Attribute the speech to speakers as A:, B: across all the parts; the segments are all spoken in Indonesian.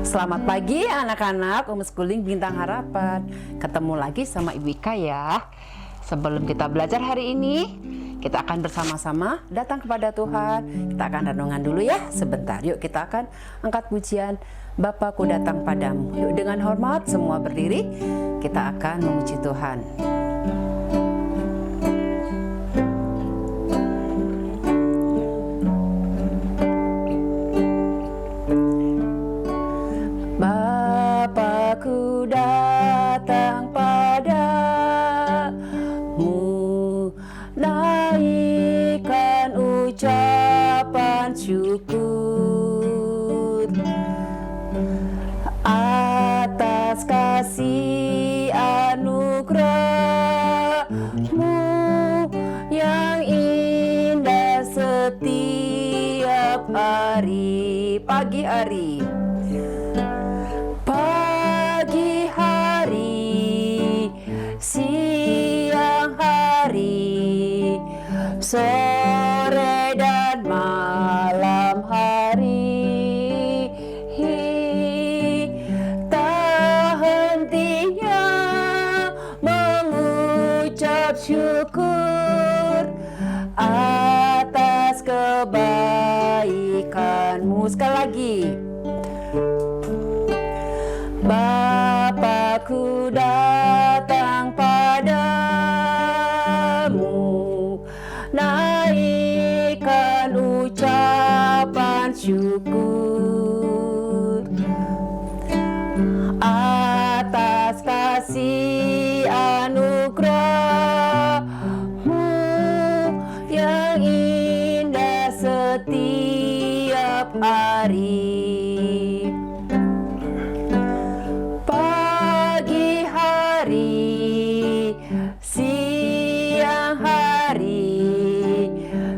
A: Selamat pagi anak-anak homeschooling Bintang Harapan. Ketemu lagi sama Ibu Ika ya. Sebelum kita belajar hari ini, kita akan bersama-sama datang kepada Tuhan. Kita akan renungan dulu ya sebentar. Yuk kita akan angkat pujian Bapakku datang padamu. Yuk dengan hormat semua berdiri, kita akan memuji Tuhan. Bapakku datang padamu, naikkan ucapan syukur atas kasih anugerahmu yang indah setiap hari. Pagi hari, siang hari, sore dan malam hari, tak hentinya mengucap syukur atas kebaikanmu. Sekali lagi, Bapakku datang padamu, naikkan ucapan syukur atas kasih anugerahmu yang indah setiap hari.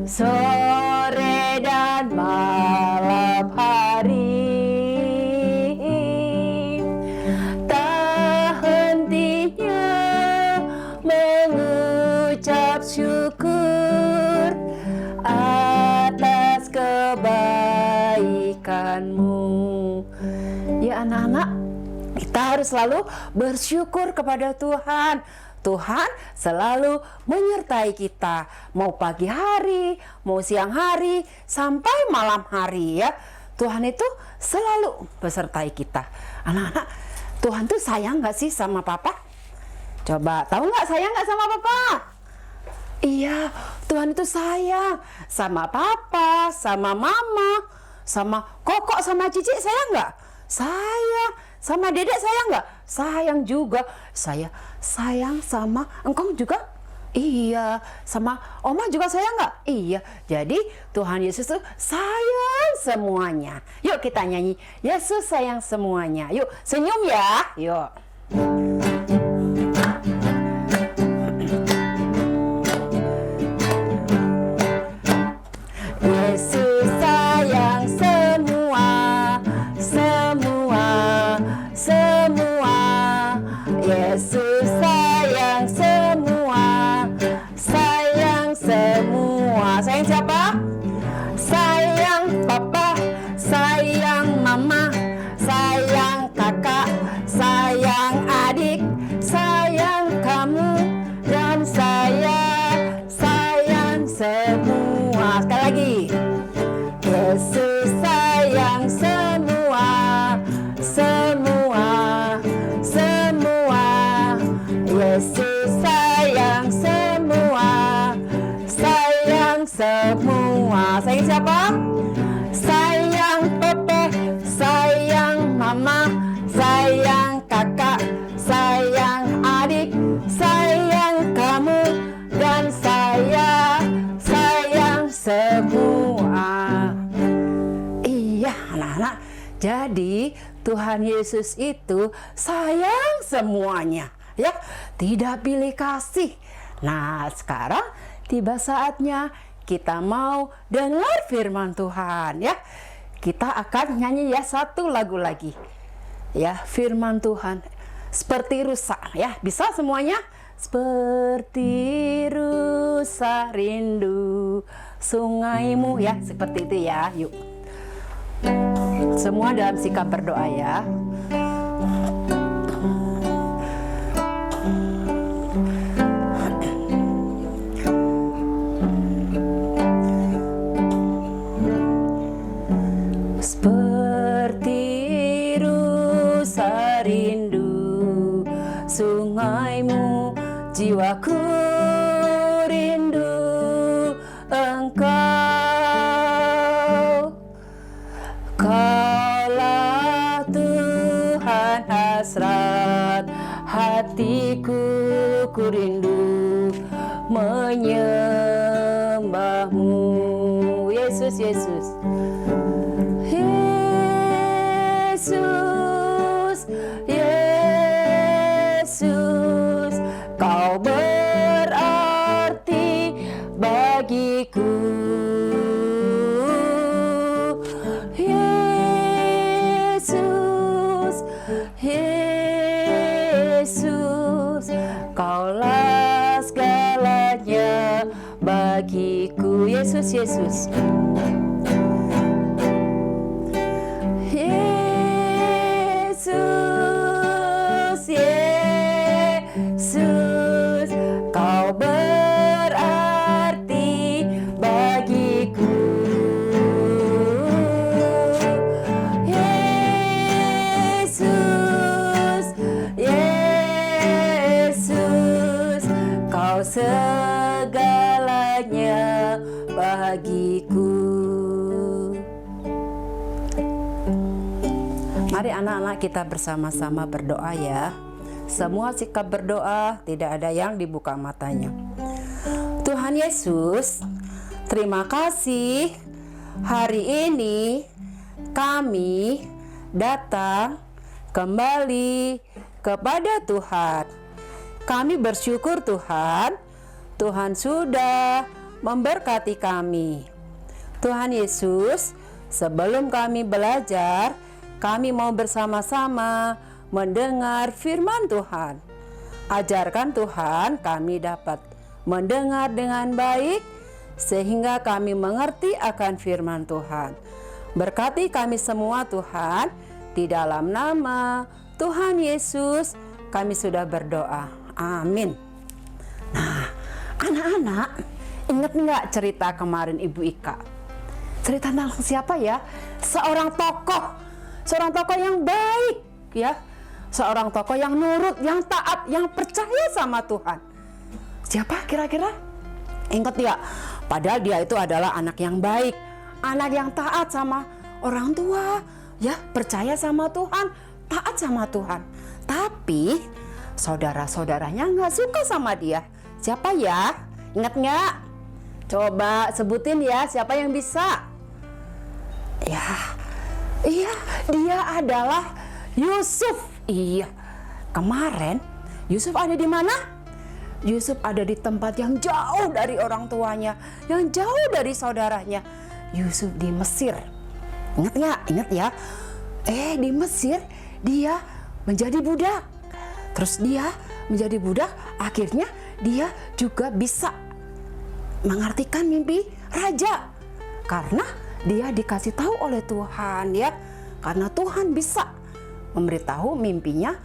A: Sore dan malam hari, tak hentinya mengucap syukur atas kebaikanmu. Ya anak-anak, kita harus selalu bersyukur kepada Tuhan. Tuhan selalu menyertai kita, mau pagi hari, mau siang hari, sampai malam hari ya. Tuhan itu selalu besertai kita. Anak-anak, Tuhan tuh sayang gak sih sama Papa? Coba, tahu gak sayang gak sama Papa? Iya, Tuhan itu sayang sama Papa, sama Mama, sama Koko, sama Cici, sayang gak? Sayang. Sama Dedek sayang nggak? Sayang juga. Saya sayang sama engkau juga? Iya. Sama Oma juga sayang nggak? Iya. Jadi Tuhan Yesus tuh sayang semuanya. Yuk kita nyanyi, Yesus sayang semuanya. Yuk senyum ya. Yuk. Yesus sayang semua. Yesus sayang semua, sayang semua. Sayang siapa? Sayang Papa, sayang Mama, sayang kakak, sayang adik, sayang kamu, dan saya sayang semua. Sekali lagi, Yesus sayang semua, semua. Yesus sayang semua, sayang semua. Sayang siapa? Sayang Pepe, sayang Mama, sayang kakak, sayang adik, sayang kamu, dan saya sayang semua. Iya anak-anak, jadi Tuhan Yesus itu sayang semuanya. Ya, tidak pilih kasih. Nah, sekarang tiba saatnya kita mau dengar firman Tuhan ya. Kita akan nyanyi ya satu lagu lagi. Ya, firman Tuhan seperti rusa ya. Bisa semuanya? Seperti rusa rindu sungaimu ya, seperti itu ya. Yuk. Semua dalam sikap berdoa ya. Seperti rusa rindu sungaimu, jiwaku rindu Engkau. Kaulah Tuhan hasrat hatiku, ku rindu menyembahmu. Yesus, Yesus. Yesus, Yesus, Kau berarti bagiku. Yesus, Yesus, Kaulah segalanya bagiku. Yesus, Yesus. Yesus, Yesus, Kau berarti bagiku. Yesus, Yesus, Kau segalanya bagiku. Mari anak-anak kita bersama-sama berdoa ya. Semua sikap berdoa, tidak ada yang dibuka matanya. Tuhan Yesus, terima kasih hari ini kami datang kembali kepada Tuhan. Kami bersyukur Tuhan, Tuhan sudah memberkati kami. Tuhan Yesus, sebelum kami belajar, kami mau bersama-sama mendengar firman Tuhan. Ajarkan Tuhan kami dapat mendengar dengan baik sehingga kami mengerti akan firman Tuhan. Berkati kami semua Tuhan, di dalam nama Tuhan Yesus kami sudah berdoa. Amin. Nah, anak-anak, ingat nggak cerita kemarin Ibu Ika? Cerita tentang siapa ya? Seorang tokoh yang baik ya, seorang tokoh yang nurut, yang taat, yang percaya sama Tuhan. Siapa kira-kira? Ingat ya? Padahal dia itu adalah anak yang baik, anak yang taat sama orang tua, ya, percaya sama Tuhan, taat sama Tuhan. Tapi saudara-saudaranya nggak suka sama dia. Siapa ya? Ingat nggak? Coba sebutin ya, siapa yang bisa? Ya, iya, dia adalah Yusuf. Iya, kemarin Yusuf ada di mana? Yusuf ada di tempat yang jauh dari orang tuanya, yang jauh dari saudaranya. Yusuf di Mesir. Ingat nggak? Ingat ya? Di Mesir dia menjadi budak. Terus dia menjadi budak, akhirnya dia juga bisa mengartikan mimpi raja. Karena dia dikasih tahu oleh Tuhan ya, karena Tuhan bisa memberitahu mimpinya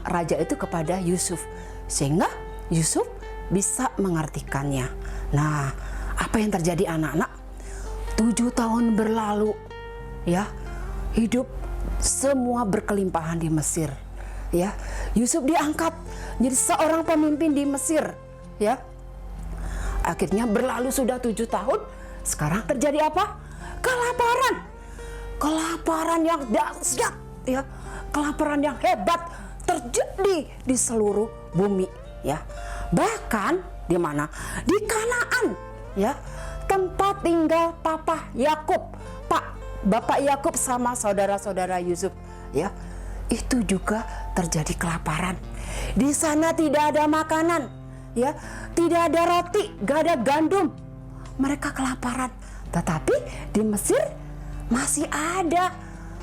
A: raja itu kepada Yusuf, sehingga Yusuf bisa mengartikannya. Nah, apa yang terjadi anak-anak? 7 tahun berlalu ya, hidup semua berkelimpahan di Mesir ya. Yusuf diangkat jadi seorang pemimpin di Mesir ya. Akhirnya berlalu sudah 7 tahun, sekarang terjadi apa? Kelaparan yang dahsyat ya, kelaparan yang hebat terjadi di seluruh bumi ya. Bahkan di mana? Di Kanaan ya, tempat tinggal Papa Yakub, Bapak Yakub sama saudara-saudara Yusuf ya. Itu juga terjadi kelaparan. Di sana tidak ada makanan ya, tidak ada roti, gak ada gandum. Mereka kelaparan. Tetapi di Mesir masih ada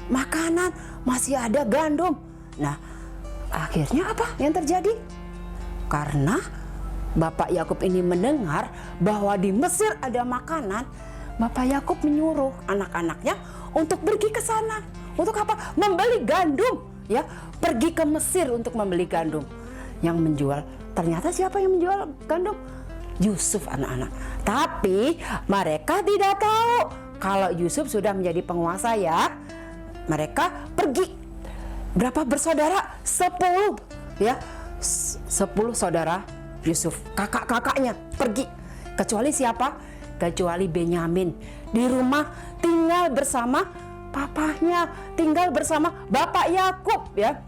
A: makanan, masih ada gandum. Nah, akhirnya apa yang terjadi? Karena Bapak Yakub ini mendengar bahwa di Mesir ada makanan, Bapak Yakub menyuruh anak-anaknya untuk pergi ke sana, Untuk apa? Membeli gandum, ya. Pergi ke Mesir untuk membeli gandum. Yang menjual, ternyata siapa yang menjual gandum? Yusuf, anak-anak. Tapi mereka tidak tahu kalau Yusuf sudah menjadi penguasa, ya. Mereka pergi. Berapa bersaudara? 10, ya. 10 saudara Yusuf, kakak-kakaknya pergi. Kecuali siapa? Kecuali Benyamin. Di rumah tinggal bersama papahnya, tinggal bersama Bapak Yakub, ya.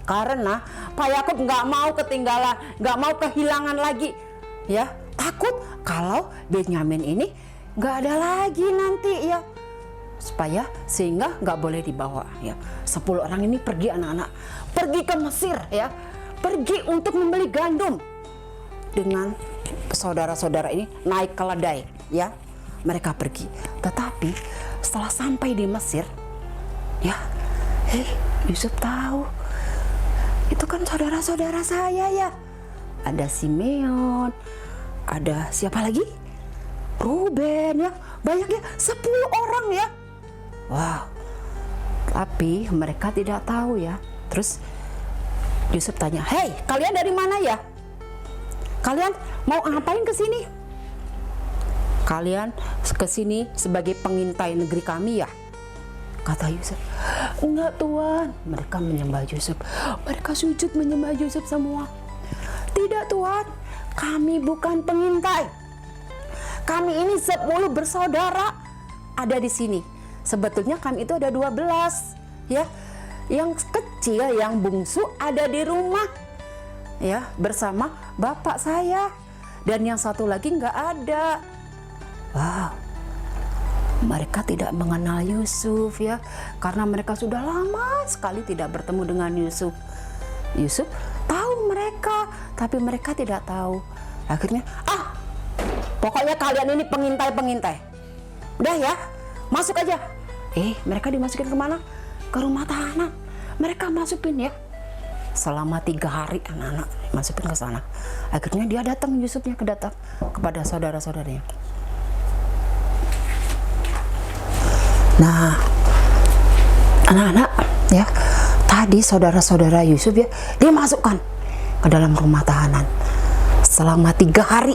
A: Karena Pak Yakub nggak mau ketinggalan, nggak mau kehilangan lagi, ya. Takut kalau Benyamin ini nggak ada lagi nanti, ya. Supaya sehingga nggak boleh dibawa, ya. 10 orang ini pergi, anak-anak, pergi ke Mesir, ya. Pergi untuk membeli gandum. Dengan saudara-saudara ini naik keledai, ya. Mereka pergi. Tetapi setelah sampai di Mesir, ya, Yusuf tahu itu kan saudara-saudara saya, ya. Ada Simeon, ada siapa lagi? Ruben, ya. Banyak, ya, 10 orang, ya. Wow. Tapi mereka tidak tahu, ya. Terus Yusuf tanya, "Hei, kalian dari mana, ya? Kalian mau ngapain ke sini?" "Kalian ke sini sebagai pengintai negeri kami, ya?" Kata Yusuf. "Enggak, Tuan." Mereka menyembah Yusuf. Mereka sujud menyembah Yusuf semua. "Tidak, Tuan. Kami bukan pengintai. Kami ini 10 bersaudara ada di sini. Sebetulnya kami itu ada 12, ya. Yang kecil, yang bungsu ada di rumah, ya, bersama bapak saya. Dan yang satu lagi nggak ada." Wow. Mereka tidak mengenal Yusuf, ya, karena mereka sudah lama sekali tidak bertemu dengan Yusuf. Yusuf tahu mereka, tapi mereka tidak tahu. Akhirnya, pokoknya kalian ini pengintai. Udah, ya, masuk aja. Mereka dimasukin kemana? Ke rumah tahanan. Mereka masukin, ya. Selama 3 hari anak-anak masukin ke sana. Akhirnya dia datang, Yusufnya datang kepada saudara-saudaranya. Nah, anak-anak, ya, tadi saudara-saudara Yusuf, ya, dia masukkan ke dalam rumah tahanan selama 3 hari.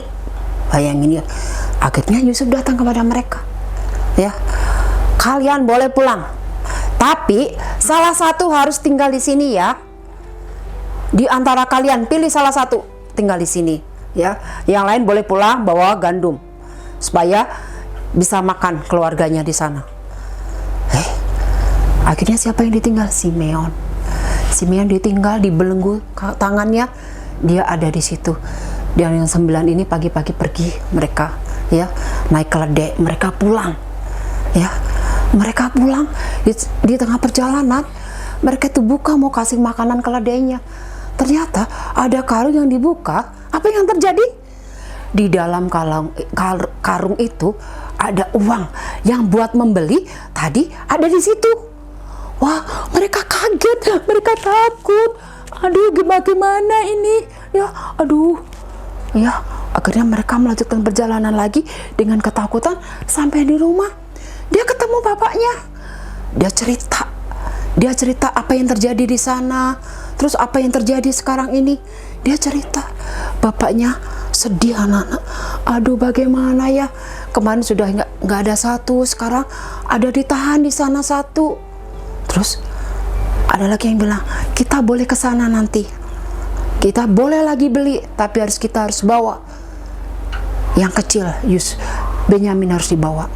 A: Bayangin, ya. Akhirnya Yusuf datang kepada mereka, ya. "Kalian boleh pulang, tapi salah satu harus tinggal di sini, ya. Di antara kalian pilih salah satu tinggal di sini, ya. Yang lain boleh pulang bawa gandum supaya bisa makan keluarganya di sana." Akhirnya siapa yang ditinggal? Simeon. Simeon ditinggal, dibelenggu tangannya, dia ada di situ. Dan yang 9 ini pagi-pagi pergi mereka, ya, naik keledai, mereka pulang, ya. Mereka pulang di tengah perjalanan, mereka itu buka mau kasih makanan keledainya. Ternyata ada karung yang dibuka. Apa yang terjadi? Di dalam karung itu ada uang yang buat membeli tadi ada di situ. Wah, mereka kaget, mereka takut. Aduh, gimana ini? Ya, aduh. Ya, akhirnya mereka melanjutkan perjalanan lagi dengan ketakutan. Sampai di rumah, dia ketemu bapaknya. Dia cerita apa yang terjadi di sana. Terus apa yang terjadi sekarang ini. Dia cerita. Bapaknya sedih, anak-anak. Aduh, bagaimana, ya? Kemarin sudah nggak ada satu, sekarang ada ditahan di sana satu. Terus ada lagi yang bilang, "Kita boleh ke sana nanti. Kita boleh lagi beli, tapi kita harus bawa yang kecil, Benyamin harus dibawa."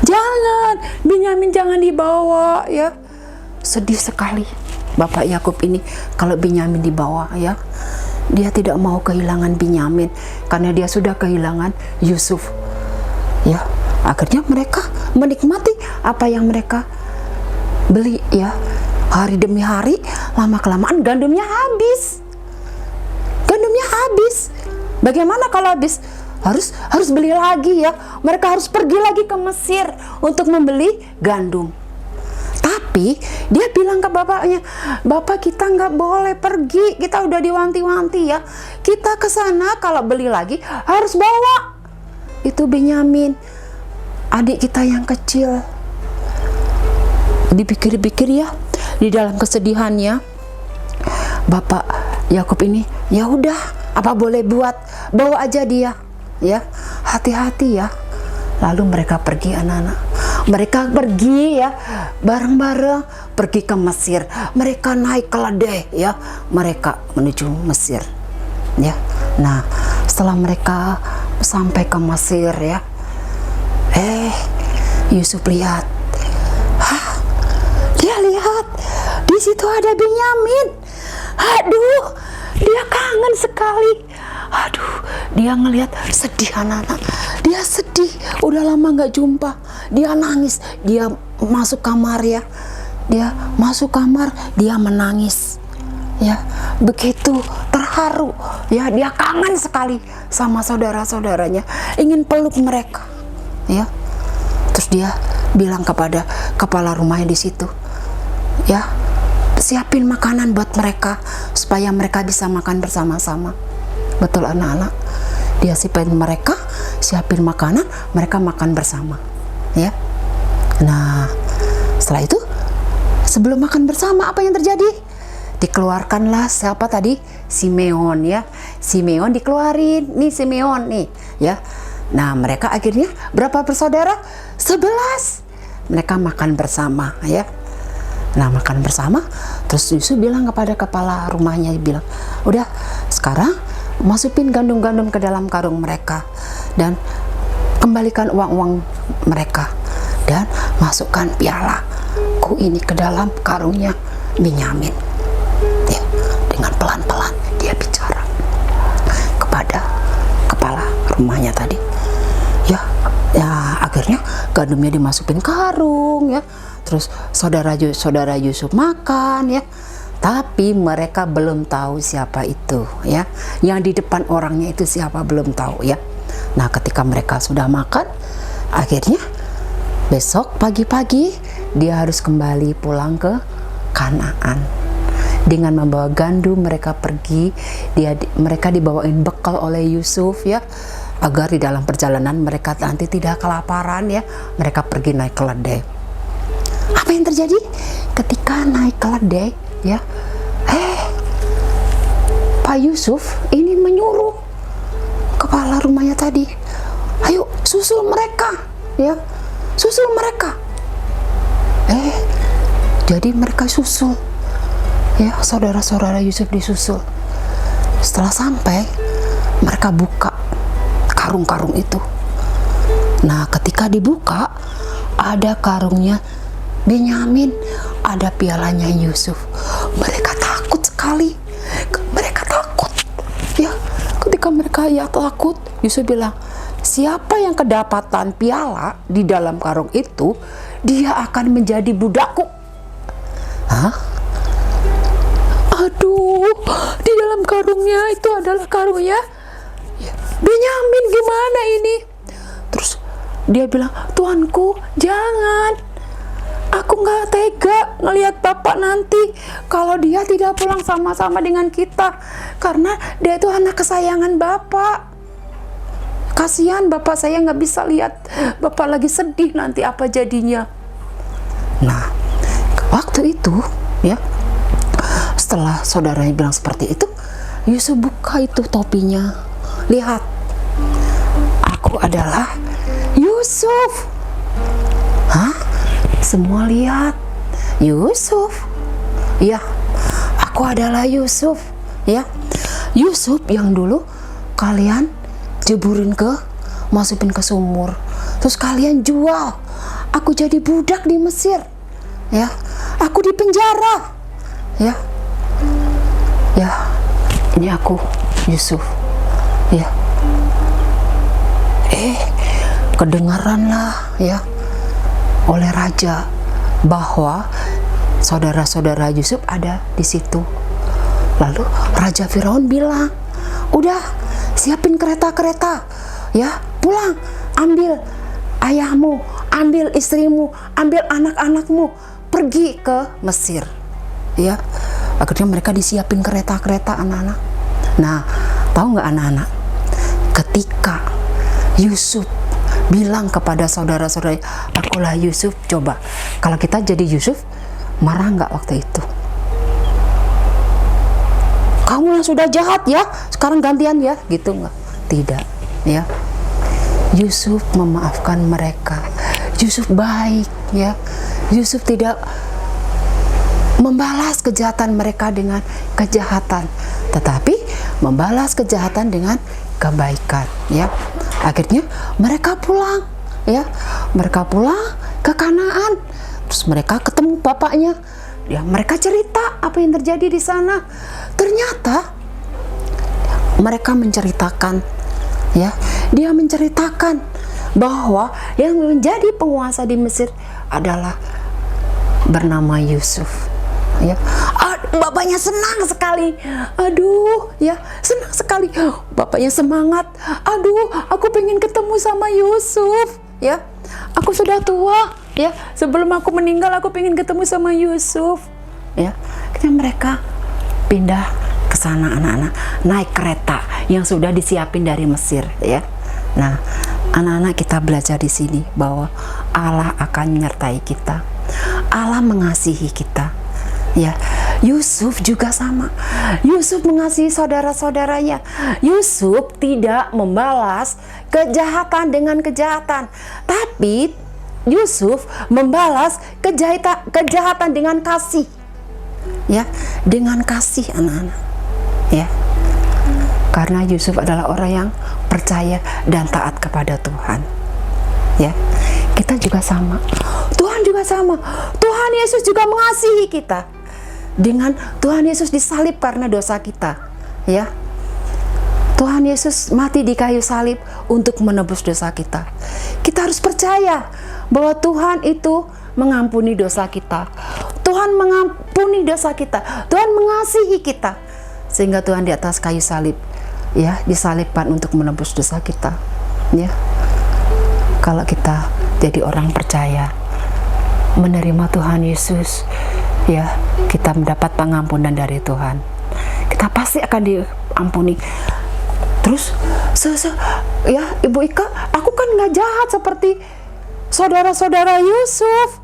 A: "Jangan, Benyamin jangan dibawa," ya. Sedih sekali Bapak Yakub ini kalau Benyamin dibawa, ya. Dia tidak mau kehilangan Benyamin karena dia sudah kehilangan Yusuf, ya. Akhirnya mereka menikmati apa yang mereka beli, ya. Hari demi hari, lama kelamaan gandumnya habis. Bagaimana kalau habis? Harus beli lagi, ya. Mereka harus pergi lagi ke Mesir untuk membeli gandum. Tapi dia bilang ke bapaknya, "Bapak, kita nggak boleh pergi. Kita udah diwanti-wanti, ya. Kita ke sana kalau beli lagi harus bawa itu Benyamin, adik kita yang kecil." dipikir-pikir ya, di dalam kesedihannya, Bapak Yakub ini, ya udah, apa boleh buat, bawa aja dia, ya, hati-hati ya. Lalu mereka pergi, anak-anak. Mereka pergi ya, bareng-bareng pergi ke Mesir. Mereka naik keledai ya, mereka menuju Mesir. Ya, nah setelah mereka sampai ke Mesir ya, Yusuf lihat, dia lihat di situ ada Benyamin. Aduh, dia kangen sekali. Aduh, dia ngelihat sedih anak-anak. Dia sedih, udah lama nggak jumpa. Dia nangis, dia masuk kamar ya. Dia masuk kamar, dia menangis. Ya, begitu terharu. Ya, dia kangen sekali sama saudara-saudaranya, ingin peluk mereka. Ya. Terus dia bilang kepada kepala rumahnya di situ, ya, siapin makanan buat mereka supaya mereka bisa makan bersama-sama. Betul anak-anak, dia siapin makanan, mereka makan bersama. Ya, nah setelah itu sebelum makan bersama apa yang terjadi? Dikeluarkanlah siapa tadi? Simeon ya, Simeon dikeluarin nih, Simeon nih ya. Nah mereka akhirnya berapa bersaudara? 11. Mereka makan bersama ya. Nah makan bersama, terus Yusuf bilang kepada kepala rumahnya, bilang, udah sekarang masukin gandum-gandum ke dalam karung mereka dan kembalikan uang-uang mereka dan masukkan pialaku ini ke dalam karungnya Benyamin. Ya, dengan pelan-pelan dia bicara kepada kepala rumahnya tadi. Ya, akhirnya gandumnya dimasukin karung ya. Terus saudara Yusuf makan ya. Tapi mereka belum tahu siapa itu ya. Yang di depan orangnya itu siapa belum tahu ya. Nah, ketika mereka sudah makan, akhirnya besok pagi-pagi dia harus kembali pulang ke Kanaan. Dengan membawa gandum mereka pergi, mereka dibawain bekal oleh Yusuf ya, agar di dalam perjalanan mereka nanti tidak kelaparan ya. Mereka pergi naik keledai. Apa yang terjadi ketika naik keledai ya? Pak Yusuf ini menyuruh kepala rumahnya tadi, ayo susul mereka ya, susul mereka. Jadi mereka susul ya, saudara-saudara Yusuf disusul. Setelah sampai, mereka buka karung-karung itu. Nah ketika dibuka, ada karungnya Benyamin, ada pialanya Yusuf. Mereka takut sekali. Mereka takut ya. Ketika mereka takut, Yusuf bilang, siapa yang kedapatan piala di dalam karung itu, dia akan menjadi budakku. Hah? Aduh, di dalam karungnya itu adalah karungnya Benyamin, gimana ini? Terus dia bilang, tuanku, jangan. Aku nggak tega ngelihat bapak nanti kalau dia tidak pulang sama-sama dengan kita, karena dia itu anak kesayangan bapak. Kasihan bapak, saya nggak bisa lihat bapak lagi sedih, nanti apa jadinya. Nah waktu itu ya, setelah saudaranya bilang seperti itu, Yusuf buka itu topinya. Lihat, aku adalah Yusuf. Hah? Semua lihat, Yusuf. Ya, aku adalah Yusuf. Ya, Yusuf yang dulu kalian masukin ke sumur, terus kalian jual. Aku jadi budak di Mesir. Ya, aku di penjara. Ya, ini aku Yusuf. Ya, kedengaranlah ya oleh raja bahwa saudara-saudara Yusuf ada di situ. Lalu Raja Firaun bilang, udah siapin kereta-kereta ya, pulang, ambil ayahmu, ambil istrimu, ambil anak-anakmu, pergi ke Mesir ya. Akhirnya mereka disiapin kereta-kereta anak-anak. Nah tahu nggak anak-anak, ketika Yusuf bilang kepada saudara-saudara, akulah Yusuf. Coba, kalau kita jadi Yusuf, marah nggak waktu itu? Kamu yang sudah jahat ya, sekarang gantian ya, gitu nggak? Tidak, ya. Yusuf memaafkan mereka. Yusuf baik, ya. Yusuf tidak membalas kejahatan mereka dengan kejahatan, tetapi membalas kejahatan dengan kebaikan, ya. Akhirnya mereka pulang, ya. Mereka pulang ke Kanaan. Terus mereka ketemu bapaknya. Ya, mereka cerita apa yang terjadi di sana. Ternyata mereka menceritakan, ya. Dia menceritakan bahwa yang menjadi penguasa di Mesir adalah bernama Yusuf. Ya, bapaknya senang sekali. Aduh, ya, senang sekali. Bapaknya semangat. Aduh, aku pengen ketemu sama Yusuf. Ya, aku sudah tua. Ya, sebelum aku meninggal, aku pengen ketemu sama Yusuf. Ya, ketika mereka pindah ke sana, anak-anak naik kereta yang sudah disiapin dari Mesir. Ya, nah, anak-anak kita belajar di sini bahwa Allah akan menyertai kita. Allah mengasihi kita. Ya, Yusuf juga sama. Yusuf mengasihi saudara-saudaranya. Yusuf tidak membalas kejahatan dengan kejahatan, tapi Yusuf membalas kejahatan dengan kasih. Ya, dengan kasih, anak-anak. Ya. Karena Yusuf adalah orang yang percaya dan taat kepada Tuhan. Ya. Kita juga sama. Tuhan juga sama. Tuhan Yesus juga mengasihi kita. Dengan Tuhan Yesus disalib karena dosa kita, ya. Tuhan Yesus mati di kayu salib untuk menebus dosa kita. Kita harus percaya bahwa Tuhan itu mengampuni dosa kita. Tuhan mengampuni dosa kita. Tuhan mengasihi kita. Sehingga Tuhan di atas kayu salib, ya, disalibkan untuk menebus dosa kita, ya. Kalau kita jadi orang percaya, menerima Tuhan Yesus, ya, kita mendapat pengampunan dari Tuhan. Kita pasti akan diampuni. Terus, ya, Ibu Ika, aku kan nggak jahat seperti saudara-saudara Yusuf.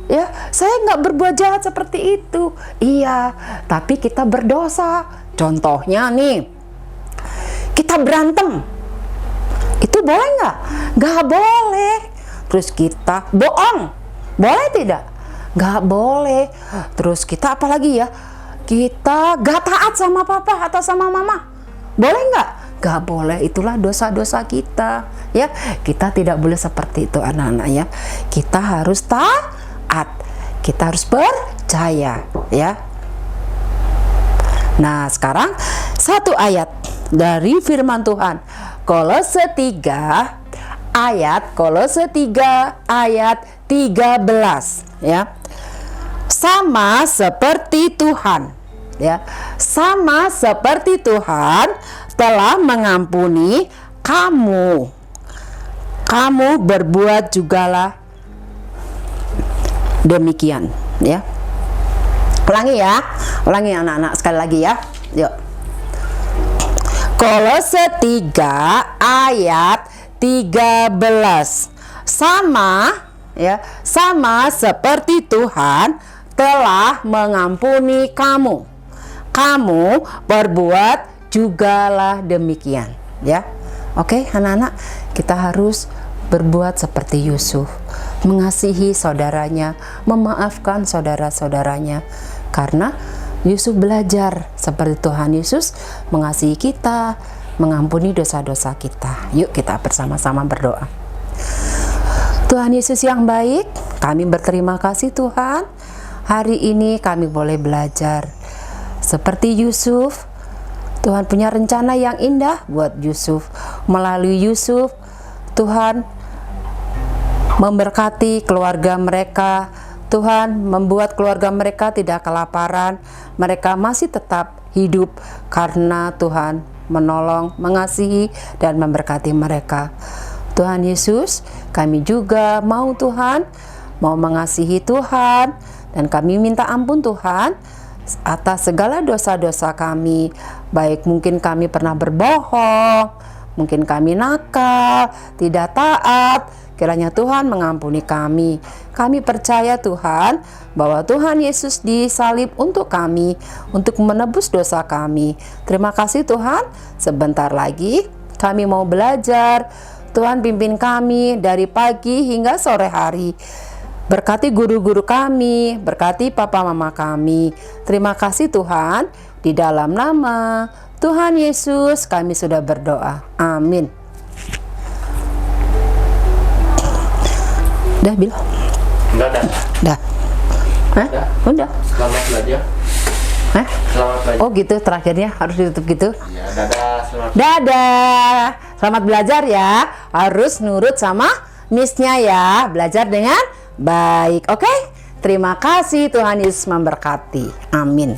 A: Ya, saya nggak berbuat jahat seperti itu. Iya, tapi kita berdosa. Contohnya nih, kita berantem. Itu boleh nggak? Nggak boleh. Terus kita bohong. Boleh tidak? Gak boleh. Terus kita apa lagi ya? Kita gak taat sama papa atau sama mama. Boleh gak? Gak boleh. Itulah dosa-dosa kita. Ya, kita tidak boleh seperti itu, anak-anak, ya. Kita harus taat. Kita harus percaya, ya. Nah, sekarang satu ayat dari firman Tuhan. Kolose 3 ayat 13, ya. Sama seperti Tuhan, ya. Sama seperti Tuhan telah mengampuni kamu. Kamu berbuat jugalah demikian, ya. Ulangi ya. Ulangi anak-anak sekali lagi ya. Yuk. Kolose 3 ayat 13. Sama, ya, sama seperti Tuhan telah mengampuni kamu. Kamu berbuat jugalah demikian, ya. Oke, anak-anak, kita harus berbuat seperti Yusuf, mengasihi saudaranya, memaafkan saudara-saudaranya, karena Yusuf belajar seperti Tuhan Yesus mengasihi kita, mengampuni dosa-dosa kita. Yuk kita bersama-sama berdoa. Tuhan Yesus yang baik, kami berterima kasih Tuhan. Hari ini kami boleh belajar seperti Yusuf. Tuhan punya rencana yang indah buat Yusuf. Melalui Yusuf, Tuhan memberkati keluarga mereka. Tuhan membuat keluarga mereka tidak kelaparan. Mereka masih tetap hidup karena Tuhan menolong, mengasihi, dan memberkati mereka. Tuhan Yesus, kami juga mau Tuhan, mau mengasihi Tuhan, dan kami minta ampun Tuhan atas segala dosa-dosa kami. Baik mungkin kami pernah berbohong, mungkin kami nakal, tidak taat. Kiranya Tuhan mengampuni kami. Kami percaya Tuhan bahwa Tuhan Yesus disalib untuk kami, untuk menebus dosa kami. Terima kasih Tuhan, sebentar lagi kami mau belajar. Tuhan pimpin kami dari pagi hingga sore hari. Berkati guru-guru kami, berkati papa mama kami. Terima kasih Tuhan, di dalam nama Tuhan Yesus kami sudah berdoa. Amin. Udah, Bil? Udah. Hah? Udah.
B: Selamat belajar.
A: Hah?
B: Selamat belajar.
A: Oh gitu, terakhirnya harus ditutup gitu?
B: Ya, dadah. Selamat.
A: Dadah. Selamat belajar ya. Harus nurut sama miss-nya ya. Belajar dengan baik. Oke? Terima kasih, Tuhan Yesus memberkati. Amin.